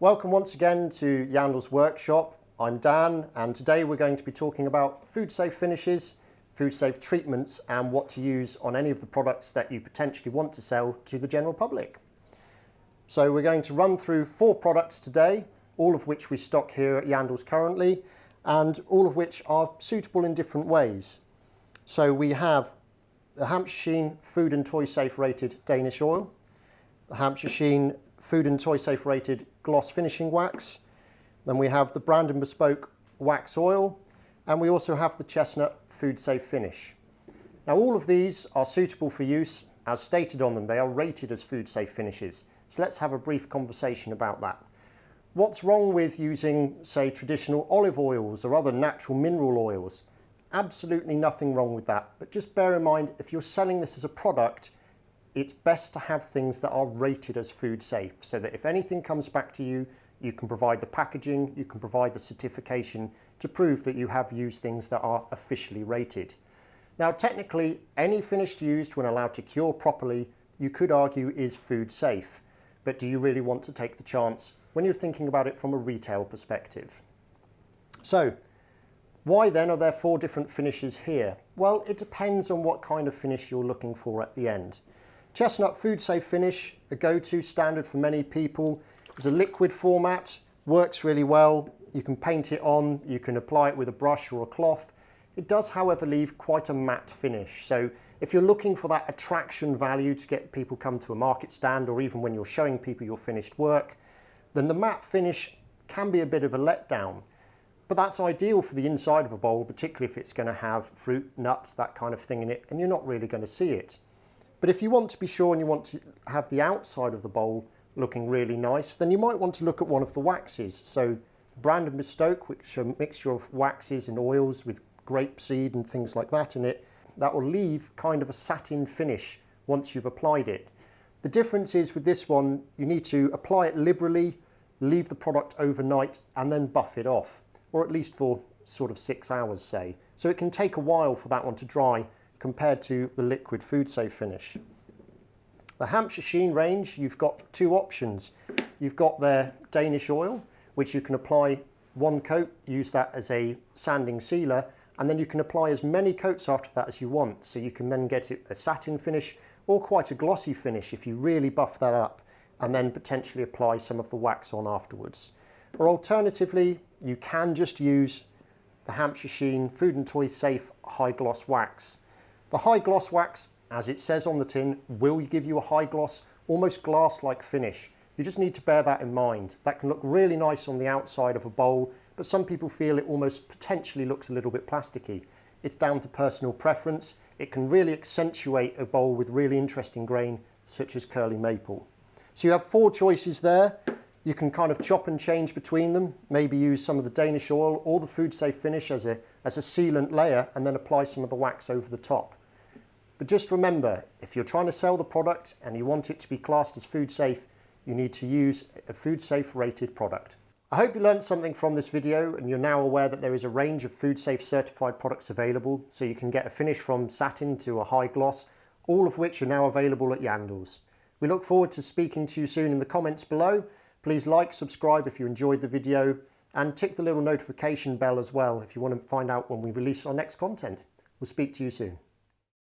Welcome once again to Yandle's workshop. I'm Dan, and today we're going to be talking about food safe finishes, food safe treatments, and what to use on any of the products that you potentially want to sell to the general public. So we're going to run through 4 products today, all of which we stock here at Yandle's currently, and all of which are suitable in different ways. So we have the Hampshire Sheen Food and Toy Safe Rated Danish oil, the Hampshire Sheen Food and Toy Safe Rated Gloss Finishing Wax, then we have the Brand and Bespoke Wax Oil, and we also have the Chestnut Food Safe Finish. Now all of these are suitable for use. As stated on them, they are rated as food safe finishes. So let's have a brief conversation about that. What's wrong with using, say, traditional olive oils or other natural mineral oils? Absolutely nothing wrong with that, but just bear in mind, if you're selling this as a product, it's best to have things that are rated as food safe, so that if anything comes back to you, you can provide the packaging, you can provide the certification to prove that you have used things that are officially rated. Now, technically, any finish used when allowed to cure properly, you could argue is food safe, but do you really want to take the chance when you're thinking about it from a retail perspective? So, why then are there 4 different finishes here? Well, it depends on what kind of finish you're looking for at the end. Chestnut Food Safe Finish, a go-to standard for many people. It's a liquid format, works really well. You can paint it on, you can apply it with a brush or a cloth. It does, however, leave quite a matte finish. So if you're looking for that attraction value to get people come to a market stand, or even when you're showing people your finished work, then the matte finish can be a bit of a letdown. But that's ideal for the inside of a bowl, particularly if it's going to have fruit, nuts, that kind of thing in it, and you're not really going to see it. But if you want to be sure and you want to have the outside of the bowl looking really nice, then you might want to look at one of the waxes. So Brand and Bespoke, which are a mixture of waxes and oils with grapeseed and things like that in it, that will leave kind of a satin finish once you've applied it. The difference is with this one, you need to apply it liberally, leave the product overnight, and then buff it off, or at least for sort of 6 hours, say. So it can take a while for that one to dry compared to the liquid food safe finish. The Hampshire Sheen range, you've got 2 options. You've got their Danish oil, which you can apply 1 coat, use that as a sanding sealer, and then you can apply as many coats after that as you want. So you can then get it a satin finish or quite a glossy finish if you really buff that up, and then potentially apply some of the wax on afterwards. Or alternatively, you can just use the Hampshire Sheen Food and Toy Safe High Gloss Wax. The high gloss wax, as it says on the tin, will give you a high gloss, almost glass-like finish. You just need to bear that in mind. That can look really nice on the outside of a bowl, but some people feel it almost potentially looks a little bit plasticky. It's down to personal preference. It can really accentuate a bowl with really interesting grain, such as curly maple. So you have 4 choices there. You can kind of chop and change between them, maybe use some of the Danish oil or the food safe finish as a sealant layer, and then apply some of the wax over the top. But just remember, if you're trying to sell the product and you want it to be classed as food safe, you need to use a food safe rated product. I hope you learned something from this video and you're now aware that there is a range of food safe certified products available, so you can get a finish from satin to a high gloss, all of which are now available at Yandle's. We look forward to speaking to you soon in the comments below. Please like, subscribe if you enjoyed the video, and tick the little notification bell as well if you want to find out when we release our next content. We'll speak to you soon.